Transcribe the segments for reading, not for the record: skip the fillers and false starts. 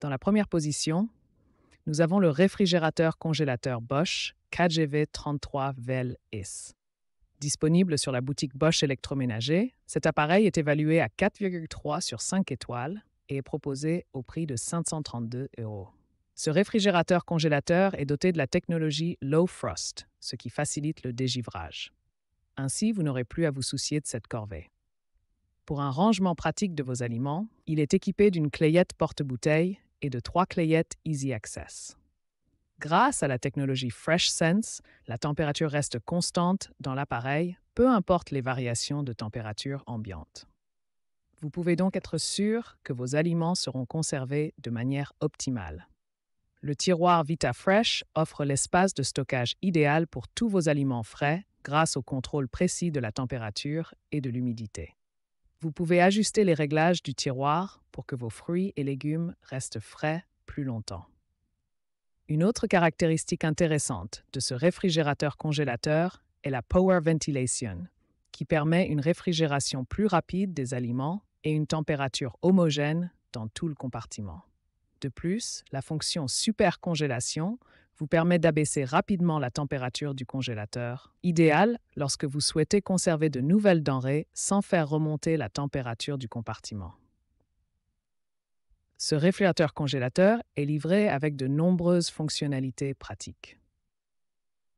Dans la première position, nous avons le réfrigérateur-congélateur Bosch KGV 33 VEL-IS. Disponible sur la boutique Bosch électroménager, cet appareil est évalué à 4,3 sur 5 étoiles et est proposé au prix de 532 €. Ce réfrigérateur-congélateur est doté de la technologie Low Frost, ce qui facilite le dégivrage. Ainsi, vous n'aurez plus à vous soucier de cette corvée. Pour un rangement pratique de vos aliments, il est équipé d'une clayette porte-bouteille et de 3 clayettes Easy Access. Grâce à la technologie FreshSense, la température reste constante dans l'appareil, peu importe les variations de température ambiante. Vous pouvez donc être sûr que vos aliments seront conservés de manière optimale. Le tiroir VitaFresh offre l'espace de stockage idéal pour tous vos aliments frais grâce au contrôle précis de la température et de l'humidité. Vous pouvez ajuster les réglages du tiroir pour que vos fruits et légumes restent frais plus longtemps. Une autre caractéristique intéressante de ce réfrigérateur-congélateur est la Power Ventilation, qui permet une réfrigération plus rapide des aliments et une température homogène dans tout le compartiment. De plus, la fonction Super Congélation vous permet d'abaisser rapidement la température du congélateur, idéal lorsque vous souhaitez conserver de nouvelles denrées sans faire remonter la température du compartiment. Ce réfrigérateur-congélateur est livré avec de nombreuses fonctionnalités pratiques.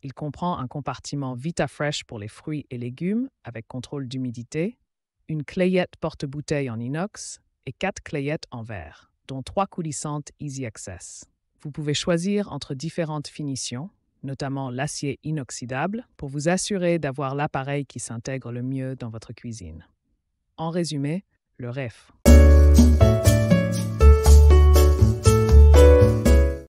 Il comprend un compartiment VitaFresh pour les fruits et légumes avec contrôle d'humidité, une clayette porte-bouteille en inox et 4 clayettes en verre, dont 3 coulissantes Easy Access. Vous pouvez choisir entre différentes finitions, notamment l'acier inoxydable, pour vous assurer d'avoir l'appareil qui s'intègre le mieux dans votre cuisine. En résumé, le REF.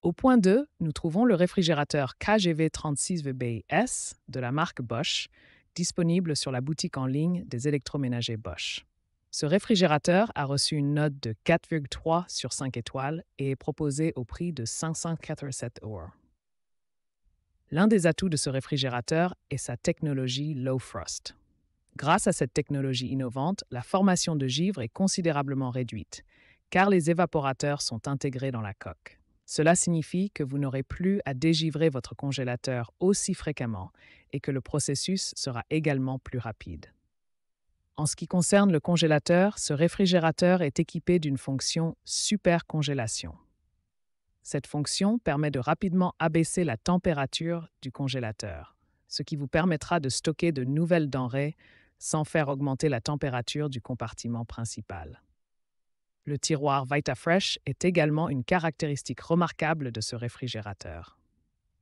Au point 2, nous trouvons le réfrigérateur KGV 36VBS de la marque Bosch, disponible sur la boutique en ligne des électroménagers Bosch. Ce réfrigérateur a reçu une note de 4,3 sur 5 étoiles et est proposé au prix de 587 €. L'un des atouts de ce réfrigérateur est sa technologie Low Frost. Grâce à cette technologie innovante, la formation de givre est considérablement réduite, car les évaporateurs sont intégrés dans la coque. Cela signifie que vous n'aurez plus à dégivrer votre congélateur aussi fréquemment et que le processus sera également plus rapide. En ce qui concerne le congélateur, ce réfrigérateur est équipé d'une fonction Super Congélation. Cette fonction permet de rapidement abaisser la température du congélateur, ce qui vous permettra de stocker de nouvelles denrées sans faire augmenter la température du compartiment principal. Le tiroir VitaFresh est également une caractéristique remarquable de ce réfrigérateur.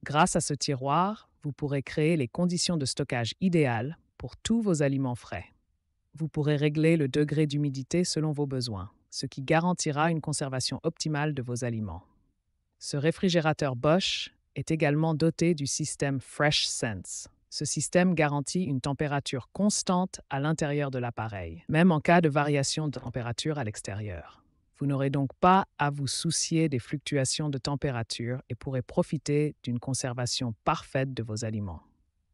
Grâce à ce tiroir, vous pourrez créer les conditions de stockage idéales pour tous vos aliments frais. Vous pourrez régler le degré d'humidité selon vos besoins, ce qui garantira une conservation optimale de vos aliments. Ce réfrigérateur Bosch est également doté du système FreshSense. Ce système garantit une température constante à l'intérieur de l'appareil, même en cas de variation de température à l'extérieur. Vous n'aurez donc pas à vous soucier des fluctuations de température et pourrez profiter d'une conservation parfaite de vos aliments.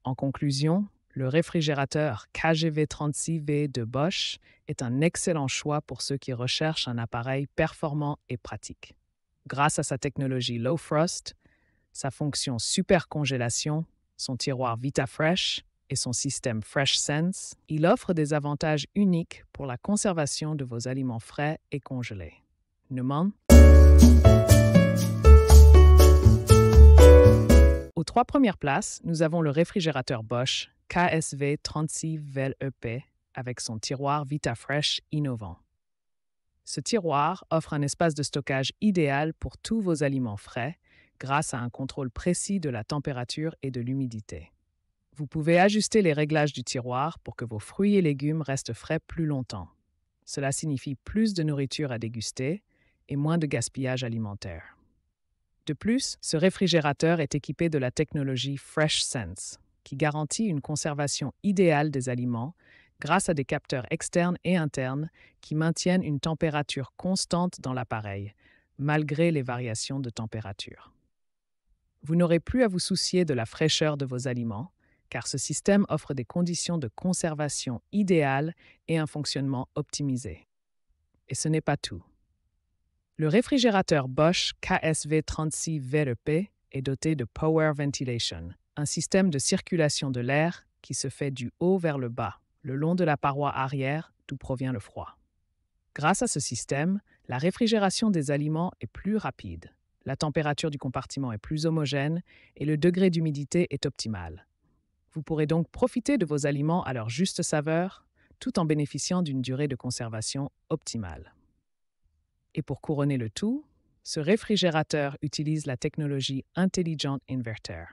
En conclusion, le réfrigérateur KGV 36V de Bosch est un excellent choix pour ceux qui recherchent un appareil performant et pratique. Grâce à sa technologie Low Frost, sa fonction Super Congélation, son tiroir VitaFresh et son système FreshSense, il offre des avantages uniques pour la conservation de vos aliments frais et congelés. Numan. Aux 3 premières places, nous avons le réfrigérateur Bosch KSV 36 VEL-EP avec son tiroir VitaFresh innovant. Ce tiroir offre un espace de stockage idéal pour tous vos aliments frais grâce à un contrôle précis de la température et de l'humidité. Vous pouvez ajuster les réglages du tiroir pour que vos fruits et légumes restent frais plus longtemps. Cela signifie plus de nourriture à déguster et moins de gaspillage alimentaire. De plus, ce réfrigérateur est équipé de la technologie FreshSense, qui garantit une conservation idéale des aliments grâce à des capteurs externes et internes qui maintiennent une température constante dans l'appareil, malgré les variations de température. Vous n'aurez plus à vous soucier de la fraîcheur de vos aliments, car ce système offre des conditions de conservation idéales et un fonctionnement optimisé. Et ce n'est pas tout. Le réfrigérateur Bosch KSV36 VRP est doté de Power Ventilation, un système de circulation de l'air qui se fait du haut vers le bas, le long de la paroi arrière d'où provient le froid. Grâce à ce système, la réfrigération des aliments est plus rapide, la température du compartiment est plus homogène et le degré d'humidité est optimal. Vous pourrez donc profiter de vos aliments à leur juste saveur, tout en bénéficiant d'une durée de conservation optimale. Et pour couronner le tout, ce réfrigérateur utilise la technologie Intelligent Inverter.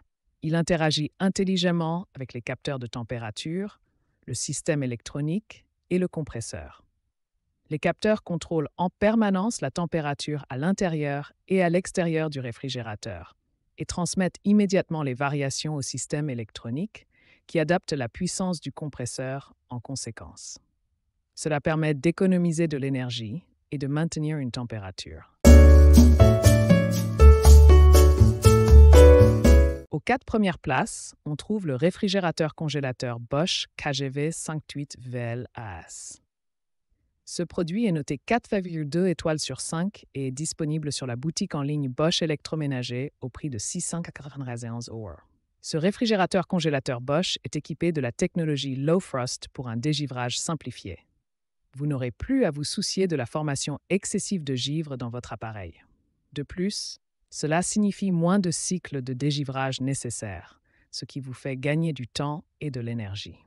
Il interagit intelligemment avec les capteurs de température, le système électronique et le compresseur. Les capteurs contrôlent en permanence la température à l'intérieur et à l'extérieur du réfrigérateur et transmettent immédiatement les variations au système électronique qui adapte la puissance du compresseur en conséquence. Cela permet d'économiser de l'énergie et de maintenir une température. Aux 4 premières places, on trouve le réfrigérateur-congélateur Bosch KGV 58 VLAS. Ce produit est noté 4,2 étoiles sur 5 et est disponible sur la boutique en ligne Bosch électroménager au prix de 691 €. Ce réfrigérateur-congélateur Bosch est équipé de la technologie Low Frost pour un dégivrage simplifié. Vous n'aurez plus à vous soucier de la formation excessive de givre dans votre appareil. De plus, cela signifie moins de cycles de dégivrage nécessaires, ce qui vous fait gagner du temps et de l'énergie.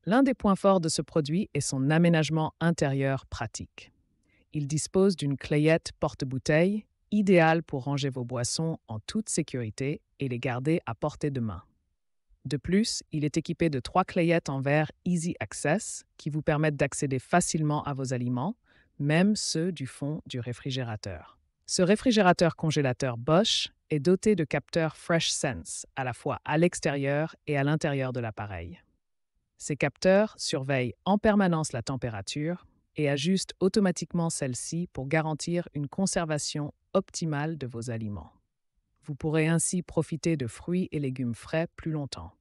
L'un des points forts de ce produit est son aménagement intérieur pratique. Il dispose d'une clayette porte-bouteille, idéale pour ranger vos boissons en toute sécurité et les garder à portée de main. De plus, il est équipé de 3 clayettes en verre Easy Access qui vous permettent d'accéder facilement à vos aliments, même ceux du fond du réfrigérateur. Ce réfrigérateur-congélateur Bosch est doté de capteurs Fresh Sense, à la fois à l'extérieur et à l'intérieur de l'appareil. Ces capteurs surveillent en permanence la température et ajustent automatiquement celle-ci pour garantir une conservation optimale de vos aliments. Vous pourrez ainsi profiter de fruits et légumes frais plus longtemps.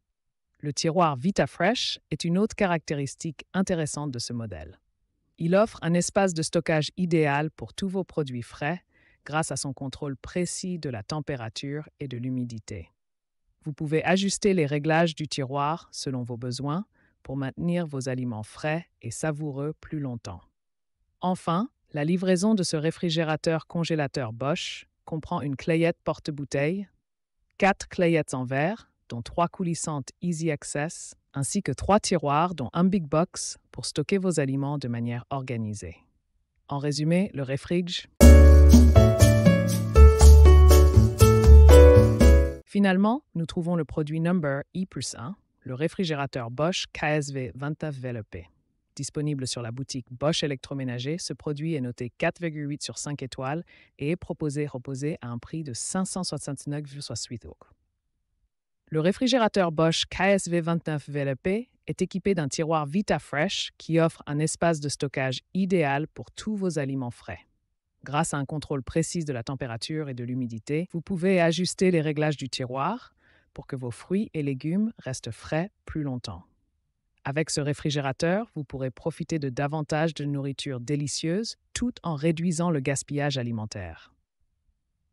Le tiroir VitaFresh est une autre caractéristique intéressante de ce modèle. Il offre un espace de stockage idéal pour tous vos produits frais grâce à son contrôle précis de la température et de l'humidité. Vous pouvez ajuster les réglages du tiroir selon vos besoins pour maintenir vos aliments frais et savoureux plus longtemps. Enfin, la livraison de ce réfrigérateur-congélateur Bosch comprend une clayette porte-bouteille, 4 clayettes en verre, dont 3 coulissantes Easy Access, ainsi que 3 tiroirs, dont un Big Box, pour stocker vos aliments de manière organisée. En résumé, le réfrige. Finalement, nous trouvons le produit Number E+1, le réfrigérateur Bosch KSV 29 VLP. Disponible sur la boutique Bosch électroménager, ce produit est noté 4,8 sur 5 étoiles et est proposé à un prix de 569,68 €. Le réfrigérateur Bosch KSV 29 VLP est équipé d'un tiroir VitaFresh qui offre un espace de stockage idéal pour tous vos aliments frais. Grâce à un contrôle précis de la température et de l'humidité, vous pouvez ajuster les réglages du tiroir pour que vos fruits et légumes restent frais plus longtemps. Avec ce réfrigérateur, vous pourrez profiter de davantage de nourriture délicieuse tout en réduisant le gaspillage alimentaire.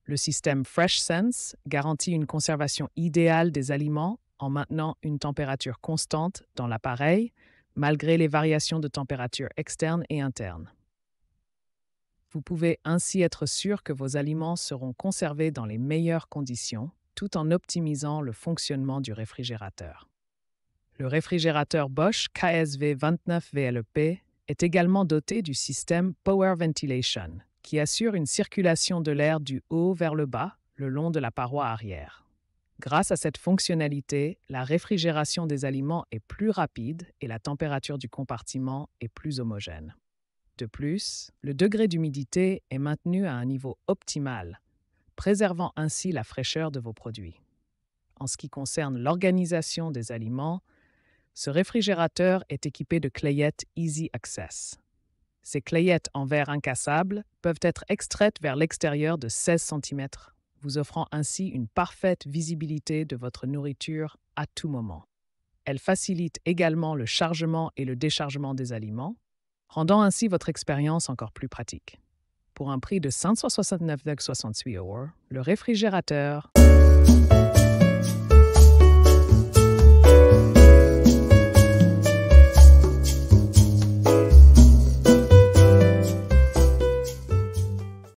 Le système Fresh Sense garantit une conservation idéale des aliments en maintenant une température constante dans l'appareil, malgré les variations de température externes et internes. Vous pouvez ainsi être sûr que vos aliments seront conservés dans les meilleures conditions, tout en optimisant le fonctionnement du réfrigérateur. Le réfrigérateur Bosch KSV 29 VLP est également doté du système Power Ventilation, qui assure une circulation de l'air du haut vers le bas, le long de la paroi arrière. Grâce à cette fonctionnalité, la réfrigération des aliments est plus rapide et la température du compartiment est plus homogène. De plus, le degré d'humidité est maintenu à un niveau optimal, préservant ainsi la fraîcheur de vos produits. En ce qui concerne l'organisation des aliments, Ce réfrigérateur est équipé de clayettes Easy Access. Ces clayettes en verre incassable peuvent être extraites vers l'extérieur de 16 cm, vous offrant ainsi une parfaite visibilité de votre nourriture à tout moment. Elles facilitent également le chargement et le déchargement des aliments, rendant ainsi votre expérience encore plus pratique. Pour un prix de 169,68 €, le réfrigérateur